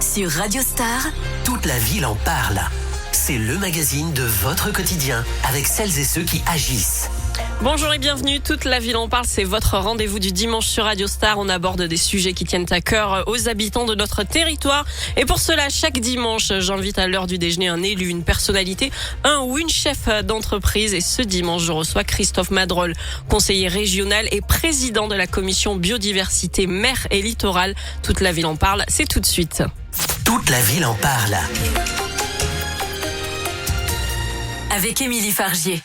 Sur Radio Star, toute la ville en parle. C'est le magazine de votre quotidien avec celles et ceux qui agissent. Bonjour et bienvenue, toute la ville en parle, c'est votre rendez-vous du dimanche sur Radio Star. On aborde des sujets qui tiennent à cœur aux habitants de notre territoire. Et pour cela, chaque dimanche, j'invite à l'heure du déjeuner un élu, une personnalité, un ou une chef d'entreprise. Et ce dimanche, je reçois Christophe Madrol, conseiller régional et président de la commission biodiversité, mer et littoral. Toute la ville en parle, c'est tout de suite. Toute la ville en parle. avec Émilie Fargier.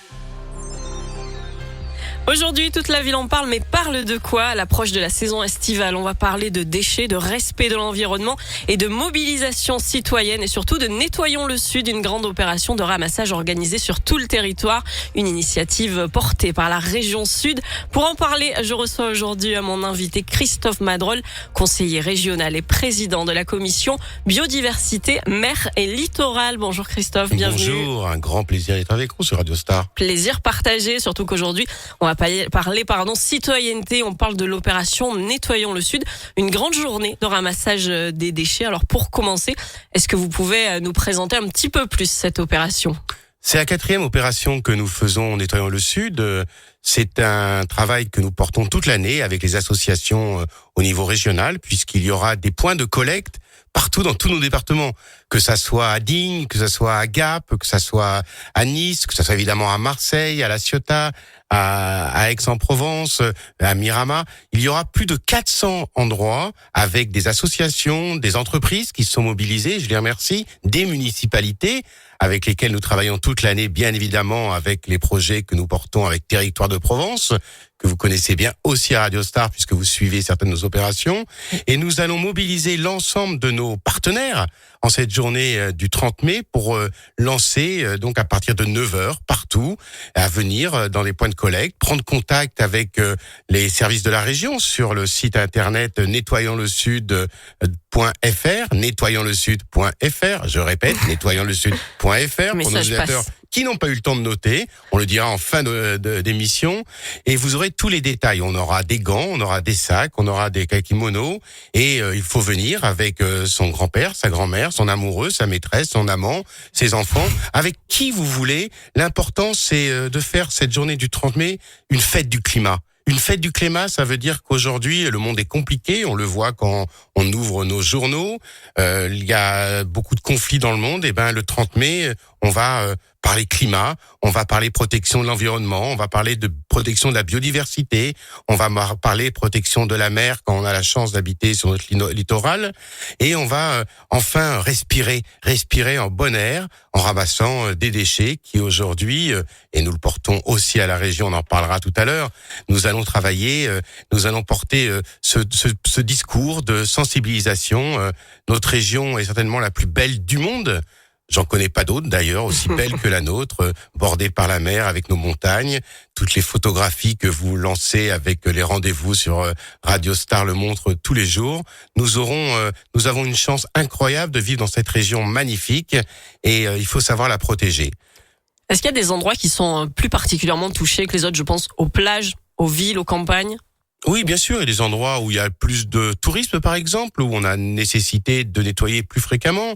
Aujourd'hui, toute la ville en parle, mais parle de quoi? À l'approche de la saison estivale, on va parler de déchets, de respect de l'environnement et de mobilisation citoyenne et surtout de Nettoyons le Sud, une grande opération de ramassage organisée sur tout le territoire, une initiative portée par la région Sud. Pour en parler, je reçois aujourd'hui mon invité Christophe Madrol, conseiller régional et président de la commission biodiversité, mer et littoral. Bonjour Christophe, bienvenue. Bonjour, un grand plaisir d'être avec vous sur Radio Star. Plaisir partagé, surtout qu'aujourd'hui, on va parler citoyenneté, on parle de l'opération Nettoyons le Sud, une grande journée de ramassage des déchets. Alors pour commencer, est-ce que vous pouvez nous présenter un petit peu plus cette opération? C'est la 4e opération que nous faisons Nettoyons le Sud. C'est un travail que nous portons toute l'année avec les associations au niveau régional, puisqu'il y aura des points de collecte partout dans tous nos départements, que ça soit à Digne, que ça soit à Gap, que ça soit à Nice, que ça soit évidemment à Marseille, à La Ciotat, à Aix-en-Provence, à Mirama. Il y aura plus de 400 endroits avec des associations, des entreprises qui sont mobilisées, je les remercie, des municipalités avec lesquelles nous travaillons toute l'année, bien évidemment, avec les projets que nous portons avec Territoire de Provence, que vous connaissez bien aussi à Radio Star puisque vous suivez certaines de nos opérations. Et nous allons mobiliser l'ensemble de nos partenaires en cette journée du 30 mai pour lancer, donc à partir de 9h partout, à venir dans les points de collecte, prendre contact avec les services de la région sur le site internet nettoyonslesud.fr, nettoyonslesud.fr, je répète, nettoyonslesud.fr pour nos utilisateurs qui n'ont pas eu le temps de noter. On le dira en fin d'émission. Et vous aurez tous les détails. On aura des gants, on aura des sacs, on aura des kimonos. Et il faut venir avec son grand-père, sa grand-mère, son amoureux, sa maîtresse, son amant, ses enfants, avec qui vous voulez. L'important, c'est de faire cette journée du 30 mai une fête du climat. Une fête du climat, ça veut dire qu'aujourd'hui, le monde est compliqué. On le voit quand on ouvre nos journaux. Il y a beaucoup de conflits dans le monde. Et le 30 mai, on va parler climat, on va parler protection de l'environnement, on va parler de protection de la biodiversité, on va parler protection de la mer quand on a la chance d'habiter sur notre littoral. Et on va enfin respirer en bon air en ramassant des déchets qui aujourd'hui, et nous le portons aussi à la région, on en parlera tout à l'heure, nous allons travailler, nous allons porter ce discours de sensibilisation. Notre région est certainement la plus belle du monde. J'en connais pas d'autres d'ailleurs, aussi belle que la nôtre, bordée par la mer avec nos montagnes. Toutes les photographies que vous lancez avec les rendez-vous sur Radio Star le montrent tous les jours. Nous avons une chance incroyable de vivre dans cette région magnifique et il faut savoir la protéger. Est-ce qu'il y a des endroits qui sont plus particulièrement touchés que les autres? Je pense aux plages, aux villes, aux campagnes. Oui, bien sûr, il y a des endroits où il y a plus de tourisme, par exemple, où on a nécessité de nettoyer plus fréquemment.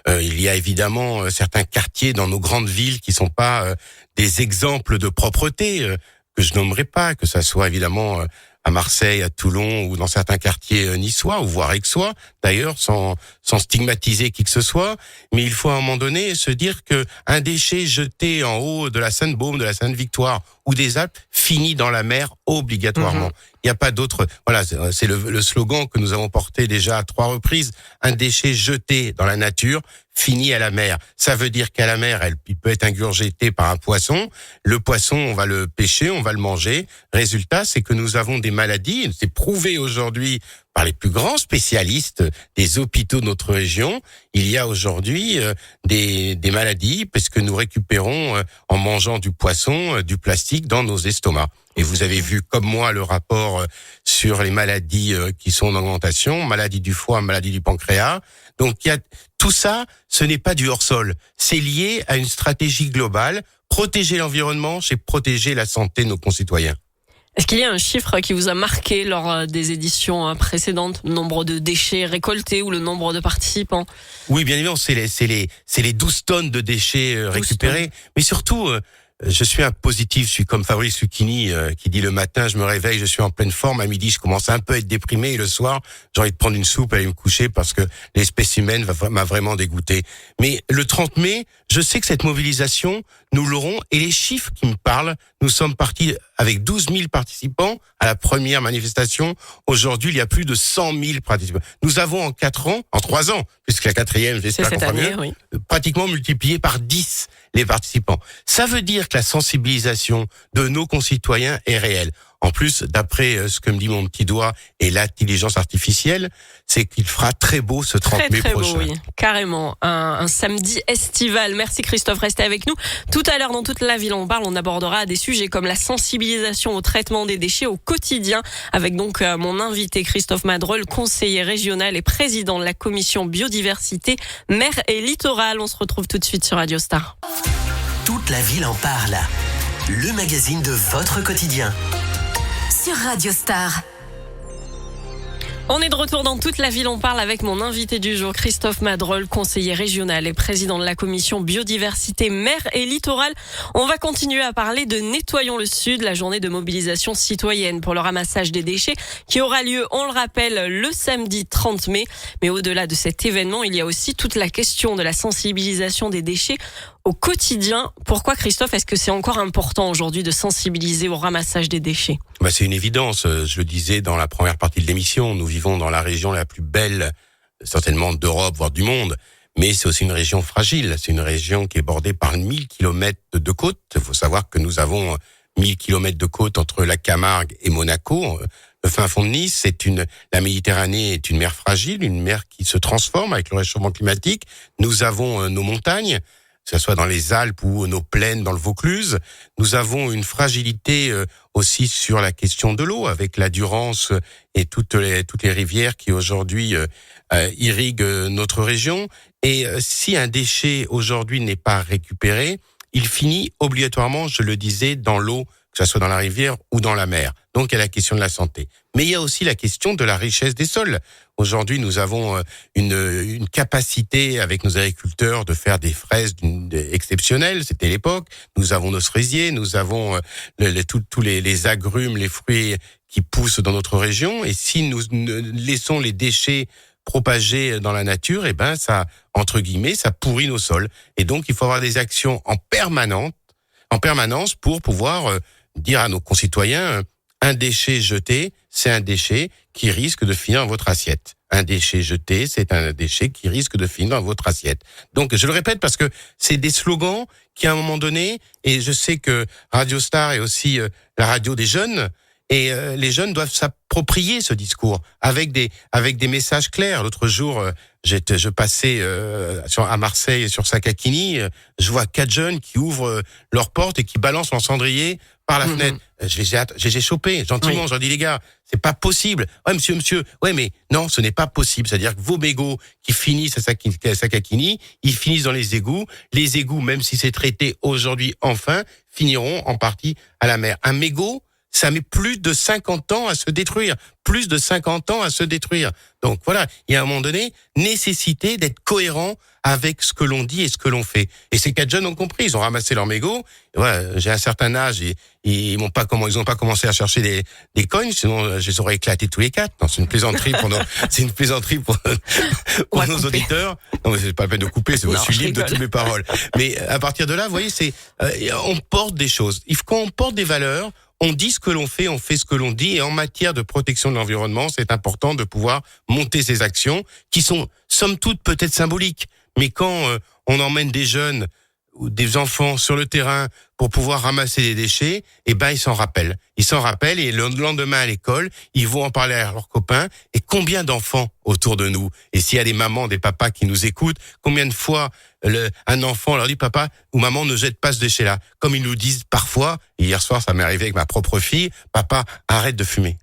Il y a évidemment certains quartiers dans nos grandes villes qui sont pas des exemples de propreté, que je nommerai pas, que ça soit évidemment à Marseille, à Toulon ou dans certains quartiers niçois ou voire aixois, d'ailleurs, sans stigmatiser qui que ce soit. Mais il faut à un moment donné se dire que un déchet jeté en haut de la Sainte-Baume, de la Sainte-Victoire ou des Alpes finit dans la mer obligatoirement. Il n'y a pas d'autre. Voilà, c'est le slogan que nous avons porté déjà à 3 reprises. Un déchet jeté dans la nature finit à la mer. Ça veut dire qu'à la mer, il peut être ingurgité par un poisson. Le poisson, on va le pêcher, on va le manger. Résultat, c'est que nous avons des maladies. C'est prouvé aujourd'hui par les plus grands spécialistes des hôpitaux de notre région. Il y a aujourd'hui des maladies parce que nous récupérons en mangeant du poisson, du plastique dans nos estomacs. Et vous avez vu comme moi le rapport sur les maladies qui sont en augmentation, maladie du foie, maladie du pancréas. Donc il y a tout ça, ce n'est pas du hors-sol. C'est lié à une stratégie globale. Protéger l'environnement, c'est protéger la santé de nos concitoyens. Est-ce qu'il y a un chiffre qui vous a marqué lors des éditions précédentes, le nombre de déchets récoltés ou le nombre de participants? Oui, bien évidemment, c'est les 12 tonnes de déchets récupérés, mais surtout je suis un positif, je suis comme Fabrice Lucchini qui dit le matin je me réveille, je suis en pleine forme, à midi je commence un peu à être déprimé et le soir j'ai envie de prendre une soupe et aller me coucher parce que l'espèce humaine m'a vraiment dégoûté. Mais le 30 mai, je sais que cette mobilisation, nous l'aurons et les chiffres qui me parlent, nous sommes partis avec 12 000 participants à la première manifestation. Aujourd'hui, il y a plus de 100 000 participants. Nous avons en 3 ans, puisque la quatrième, j'espère qu'on fera mieux, oui, pratiquement multiplié par 10 les participants. Ça veut dire que la sensibilisation de nos concitoyens est réelle. En plus, d'après ce que me dit mon petit doigt et l'intelligence artificielle, c'est qu'il fera très beau ce 30 mai prochain. Beau, oui, carrément. Un samedi estival. Merci Christophe, restez avec nous. Tout à l'heure, dans toute la ville, on abordera des sujets comme la sensibilisation au traitement des déchets au quotidien, avec donc mon invité Christophe Madrol, conseiller régional et président de la commission biodiversité, mer et littoral. On se retrouve tout de suite sur Radio Star. Toute la ville en parle. Le magazine de votre quotidien. Sur Radio Star. On est de retour dans toute la ville. On parle avec mon invité du jour, Christophe Madrol, conseiller régional et président de la commission biodiversité, mer et littoral. On va continuer à parler de Nettoyons le Sud, la journée de mobilisation citoyenne pour le ramassage des déchets qui aura lieu, on le rappelle, le samedi 30 mai. Mais au-delà de cet événement, il y a aussi toute la question de la sensibilisation des déchets au quotidien. Pourquoi, Christophe, est-ce que c'est encore important aujourd'hui de sensibiliser au ramassage des déchets? C'est une évidence. Je le disais dans la première partie de l'émission. Nous vivons dans la région la plus belle, certainement d'Europe, voire du monde. Mais c'est aussi une région fragile. C'est une région qui est bordée par 1000 kilomètres de côte. Il faut savoir que nous avons 1000 kilomètres de côte entre la Camargue et Monaco. Le fin fond de Nice, la Méditerranée est une mer fragile, une mer qui se transforme avec le réchauffement climatique. Nous avons nos montagnes, que ce soit dans les Alpes ou nos plaines dans le Vaucluse. Nous avons une fragilité aussi sur la question de l'eau, avec la Durance et toutes les rivières qui aujourd'hui irriguent notre région. Et si un déchet aujourd'hui n'est pas récupéré, il finit obligatoirement, je le disais, dans l'eau, que ce soit dans la rivière ou dans la mer. Donc il y a la question de la santé. Mais il y a aussi la question de la richesse des sols. Aujourd'hui, nous avons une capacité avec nos agriculteurs de faire des fraises exceptionnelles. C'était l'époque. Nous avons nos cerisiers, nous avons tous les agrumes, les fruits qui poussent dans notre région. Et si nous laissons les déchets propagés dans la nature, ça, entre guillemets, ça pourrit nos sols. Et donc, il faut avoir des actions en permanence pour pouvoir dire à nos concitoyens, un déchet jeté, c'est un déchet qui risque de finir dans votre assiette. Un déchet jeté, c'est un déchet qui risque de finir dans votre assiette. Donc, je le répète parce que c'est des slogans qui, à un moment donné, et je sais que Radio Star est aussi la radio des jeunes, et les jeunes doivent s'approprier ce discours avec des messages clairs. L'autre jour, je passais à Marseille sur Sakakini, je vois 4 jeunes qui ouvrent leurs portes et qui balancent leur cendrier par la fenêtre. J'ai chopé gentiment, j'en dis les gars, c'est pas possible. Ouais monsieur, ouais mais non, ce n'est pas possible. C'est-à-dire que vos mégots qui finissent à Sakakini, ils finissent dans les égouts. Les égouts, même si c'est traité aujourd'hui enfin, finiront en partie à la mer. Un mégot, ça met plus de 50 ans à se détruire. Plus de 50 ans à se détruire. Donc voilà, il y a un moment donné, nécessité d'être cohérent avec ce que l'on dit et ce que l'on fait. Et ces 4 jeunes ont compris, ils ont ramassé leurs mégots. Voilà, j'ai un certain âge et ils ont pas commencé à chercher des coins, sinon je les aurais éclatés tous les 4. Non, c'est une plaisanterie pour nos auditeurs. Non, mais c'est pas la peine de couper, je suis libre de toutes mes paroles. Mais à partir de là, vous voyez, on porte des choses. Quand on porte des valeurs, on dit ce que l'on fait, on fait ce que l'on dit. Et en matière de protection de l'environnement, c'est important de pouvoir monter ces actions qui sont, somme toute, peut-être symboliques. Mais quand on emmène des jeunes ou des enfants sur le terrain pour pouvoir ramasser des déchets, ils s'en rappellent. Ils s'en rappellent et le lendemain à l'école, ils vont en parler à leurs copains. Et combien d'enfants autour de nous? Et s'il y a des mamans, des papas qui nous écoutent, combien de fois un enfant leur dit papa ou maman ne jette pas ce déchet-là? Comme ils nous disent parfois, et hier soir ça m'est arrivé avec ma propre fille, papa arrête de fumer.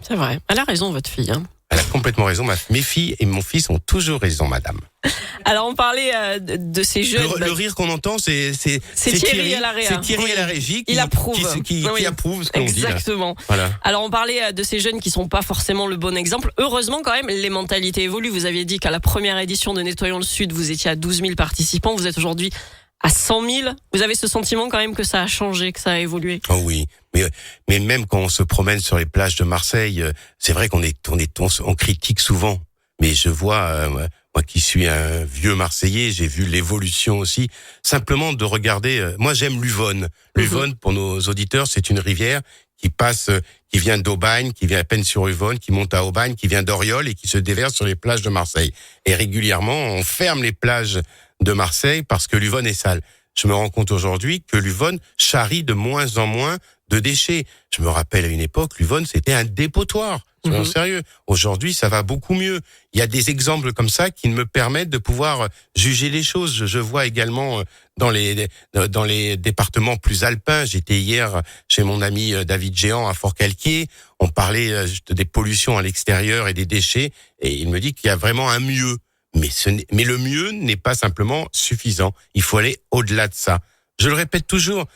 C'est vrai, elle a raison votre fille. Elle a complètement raison. Mes filles et mon fils ont toujours raison, madame. Alors, on parlait de ces jeunes. Le rire qu'on entend, c'est Thierry à la réa. C'est Thierry à la régie qui approuve qui approuve ce qu'on dit. Exactement. Voilà. Alors, on parlait de ces jeunes qui sont pas forcément le bon exemple. Heureusement, quand même, les mentalités évoluent. Vous aviez dit qu'à la première édition de Nettoyons le Sud, vous étiez à 12 000 participants. Vous êtes aujourd'hui à 100 000. Vous avez ce sentiment quand même que ça a changé, que ça a évolué? Oh oui. Mais même quand on se promène sur les plages de Marseille, c'est vrai on critique souvent. Mais je vois, moi qui suis un vieux Marseillais, j'ai vu l'évolution aussi. Simplement de regarder, moi j'aime l'Uvonne. L'Uvonne, pour nos auditeurs, c'est une rivière qui passe, qui vient d'Aubagne, qui vient à peine sur Uvonne, qui monte à Aubagne, qui vient d'Oriol et qui se déverse sur les plages de Marseille. Et régulièrement, on ferme les plages de Marseille parce que l'Uvonne est sale. Je me rends compte aujourd'hui que l'Uvonne charrie de moins en moins de déchets. Je me rappelle à une époque, l'Uvonne, c'était un dépotoir. Soyons sérieux. Aujourd'hui, ça va beaucoup mieux. Il y a des exemples comme ça qui me permettent de pouvoir juger les choses. Je vois également dans les départements plus alpins. J'étais hier chez mon ami David Géant à Fort-Calquier. On parlait des pollutions à l'extérieur et des déchets. Et il me dit qu'il y a vraiment un mieux. Mais le mieux n'est pas simplement suffisant. Il faut aller au-delà de ça. Je le répète toujours.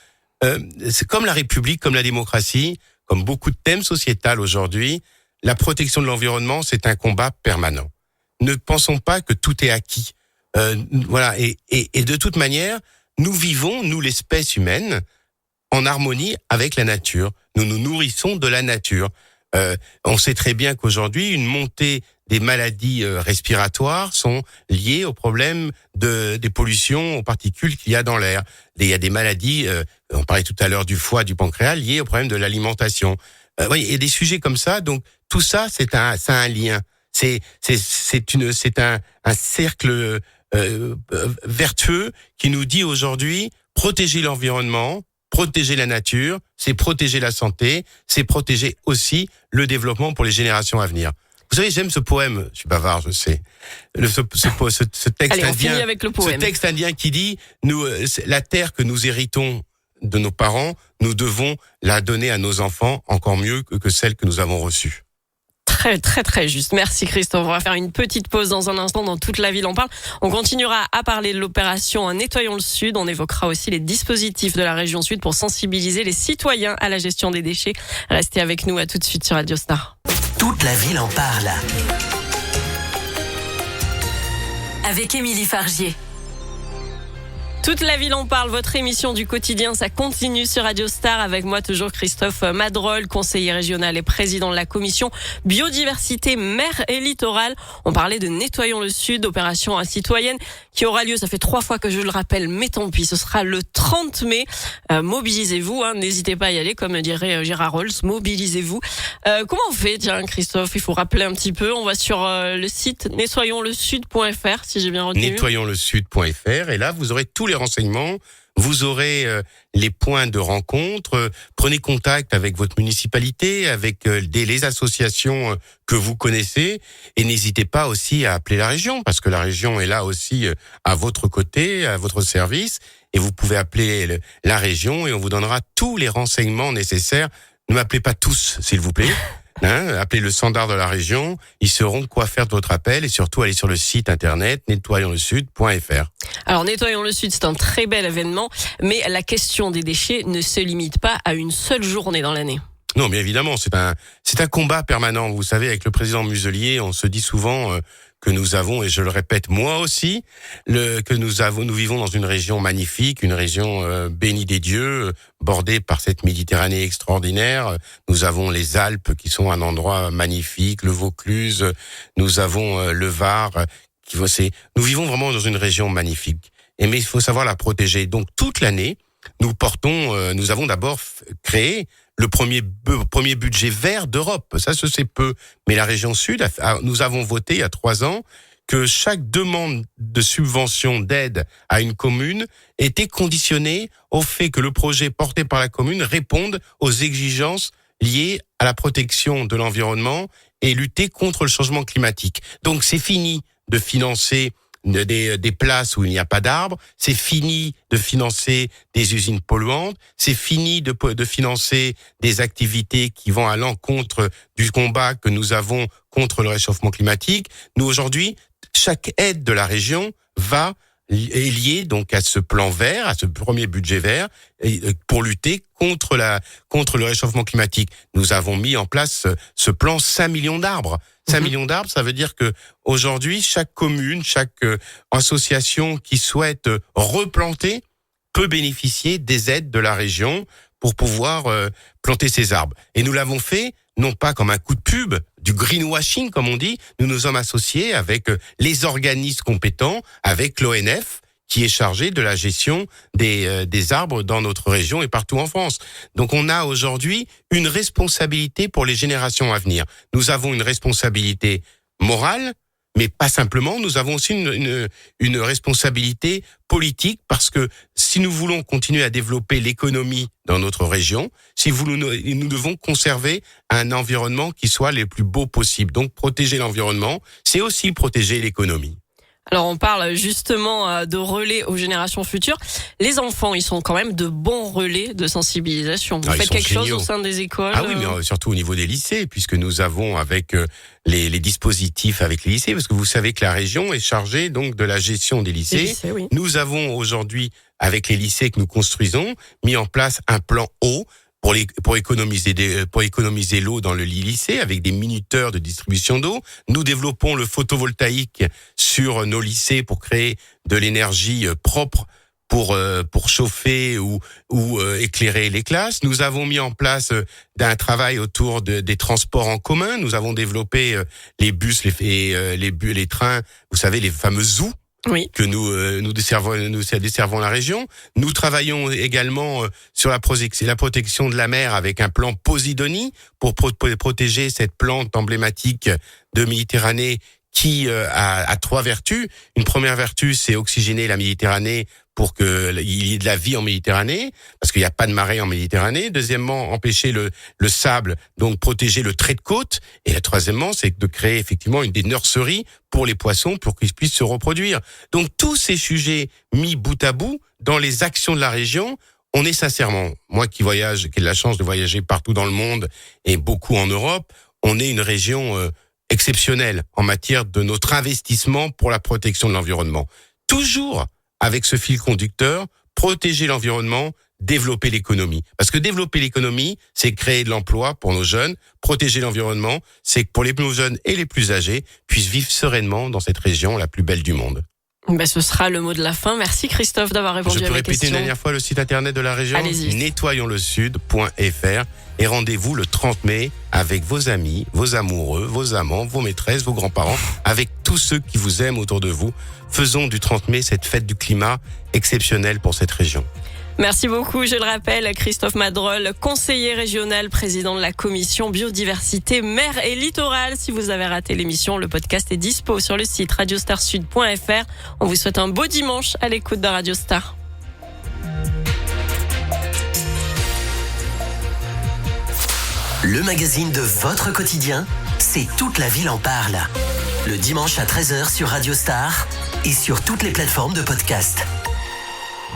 C'est comme la République, comme la démocratie, comme beaucoup de thèmes sociétals aujourd'hui. La protection de l'environnement, c'est un combat permanent. Ne pensons pas que tout est acquis. Voilà. Et de toute manière, nous vivons, nous l'espèce humaine, en harmonie avec la nature. Nous nous nourrissons de la nature. On sait très bien qu'aujourd'hui, une montée des maladies respiratoires sont liées au problème des pollutions aux particules qu'il y a dans l'air. Il y a des maladies, on parlait tout à l'heure du foie, du pancréas, liées au problème de l'alimentation. Oui, il y a des sujets comme ça. Donc tout ça, ça a un lien. C'est un cercle vertueux qui nous dit aujourd'hui protéger l'environnement, protéger la nature, c'est protéger la santé, c'est protéger aussi le développement pour les générations à venir. Vous savez, j'aime ce poème. Je suis bavard, je sais. Ce texte Allez, indien, avec le poème. Ce texte indien qui dit la terre que nous héritons de nos parents, nous devons la donner à nos enfants encore mieux que celle que nous avons reçue. Très, très, très juste. Merci Christophe. On va faire une petite pause dans un instant dans Toute la ville en parle. On continuera à parler de l'opération Nettoyons le Sud. On évoquera aussi les dispositifs de la région Sud pour sensibiliser les citoyens à la gestion des déchets. Restez avec nous, à tout de suite sur Radio Star. Toute la ville en parle. Avec Émilie Fargier. Toute la ville en parle, votre émission du quotidien, ça continue sur Radio Star avec moi toujours Christophe Madrol, conseiller régional et président de la commission biodiversité, mer et littoral. On parlait de Nettoyons le Sud, opération citoyenne qui aura lieu, ça fait 3 fois que je le rappelle, mais tant pis, ce sera le 30 mai. Mobilisez-vous, n'hésitez pas à y aller, comme dirait Gérard Rolls, mobilisez-vous. Comment on fait, tiens Christophe, il faut rappeler un petit peu, on va sur le site nettoyonslesud.fr si j'ai bien retenu. Nettoyonslesud.fr et là vous aurez tous les renseignements, vous aurez les points de rencontre, prenez contact avec votre municipalité, avec les associations que vous connaissez et n'hésitez pas aussi à appeler la région parce que la région est là aussi à votre côté, à votre service et vous pouvez appeler la région et on vous donnera tous les renseignements nécessaires. Ne m'appelez pas tous, s'il vous plaît. Appelez le standard de la région, ils sauront quoi faire de votre appel et surtout allez sur le site internet nettoyonslesud.fr. Alors Nettoyons le Sud, c'est un très bel événement, mais la question des déchets ne se limite pas à une seule journée dans l'année. Non, mais évidemment, c'est un combat permanent. Vous savez, avec le président Muselier, on se dit souvent que nous avons, et je le répète moi aussi, que nous vivons dans une région magnifique, une région bénie des dieux, bordée par cette Méditerranée extraordinaire. Nous avons les Alpes qui sont un endroit magnifique, le Vaucluse, nous avons le Var. Nous vivons vraiment dans une région magnifique. Mais il faut savoir la protéger. Donc toute l'année, nous avons d'abord créé le premier budget vert d'Europe. Ça se sait peu. Mais la région Sud, nous avons voté il y a 3 ans que chaque demande de subvention d'aide à une commune était conditionnée au fait que le projet porté par la commune réponde aux exigences liées à la protection de l'environnement et lutter contre le changement climatique. Donc c'est fini de financer des places où il n'y a pas d'arbres. C'est fini de financer des usines polluantes. C'est fini de financer des activités qui vont à l'encontre du combat que nous avons contre le réchauffement climatique. Nous, aujourd'hui, chaque aide de la région est liée donc à ce plan vert, à ce premier budget vert, pour lutter contre le réchauffement climatique. Nous avons mis en place ce plan 5 millions d'arbres. 5 millions d'arbres, ça veut dire que aujourd'hui, chaque commune, chaque association qui souhaite replanter peut bénéficier des aides de la région pour pouvoir planter ces arbres. Et nous l'avons fait non pas comme un coup de pub, du greenwashing comme on dit, nous nous sommes associés avec les organismes compétents, avec l'ONF, qui est chargé de la gestion des arbres dans notre région et partout en France. Donc on a aujourd'hui une responsabilité pour les générations à venir. Nous avons une responsabilité morale, mais pas simplement, nous avons aussi une responsabilité politique, parce que si nous voulons continuer à développer l'économie dans notre région, nous devons conserver un environnement qui soit le plus beau possible. Donc protéger l'environnement, c'est aussi protéger l'économie. Alors on parle justement de relais aux générations futures. Les enfants, ils sont quand même de bons relais de sensibilisation. Vous faites quelque chose au sein des écoles? Ah oui, mais surtout au niveau des lycées, puisque nous avons avec les dispositifs avec les lycées, parce que vous savez que la région est chargée donc de la gestion des lycées. Oui. Nous avons aujourd'hui, avec les lycées que nous construisons, mis en place un plan eau pour économiser l'eau dans le lycée, avec des minuteurs de distribution d'eau. Nous développons le photovoltaïque sur nos lycées pour créer de l'énergie propre pour chauffer ou éclairer les classes. Nous avons mis en place un travail autour des transports en commun. Nous avons développé les bus, les trains, vous savez, les fameux ZOO. Oui. Que nous desservons la région. Nous travaillons également sur la protection de la mer avec un plan Posidonie pour protéger cette plante emblématique de Méditerranée qui a 3 vertus. Une première vertu, c'est oxygéner la Méditerranée pour qu'il y ait de la vie en Méditerranée, parce qu'il n'y a pas de marée en Méditerranée. Deuxièmement, empêcher le sable, donc protéger le trait de côte. Et la troisièmement, c'est de créer effectivement des nurseries pour les poissons, pour qu'ils puissent se reproduire. Donc tous ces sujets mis bout à bout dans les actions de la région, on est sincèrement, moi qui ai la chance de voyager partout dans le monde et beaucoup en Europe, on est une région exceptionnelle en matière de notre investissement pour la protection de l'environnement. Toujours avec ce fil conducteur, protéger l'environnement, développer l'économie. Parce que développer l'économie, c'est créer de l'emploi pour nos jeunes. Protéger l'environnement, c'est que pour les plus jeunes et les plus âgés puissent vivre sereinement dans cette région la plus belle du monde. Ce sera le mot de la fin. Merci Christophe d'avoir répondu à mes questions. Je peux répéter une dernière fois le site internet de la région? Allez-y. Nettoyonslesud.fr, et rendez-vous le 30 mai avec vos amis, vos amoureux, vos amants, vos maîtresses, vos grands-parents, avec tous ceux qui vous aiment autour de vous. Faisons du 30 mai cette fête du climat exceptionnelle pour cette région. Merci beaucoup. Je le rappelle, Christophe Madrol, conseiller régional, président de la commission biodiversité, mer et littoral. Si vous avez raté l'émission, le podcast est dispo sur le site radiostarsud.fr. On vous souhaite un beau dimanche à l'écoute de Radio Star. Le magazine de votre quotidien, c'est toute la ville en parle. Le dimanche à 13h sur Radio Star et sur toutes les plateformes de podcast.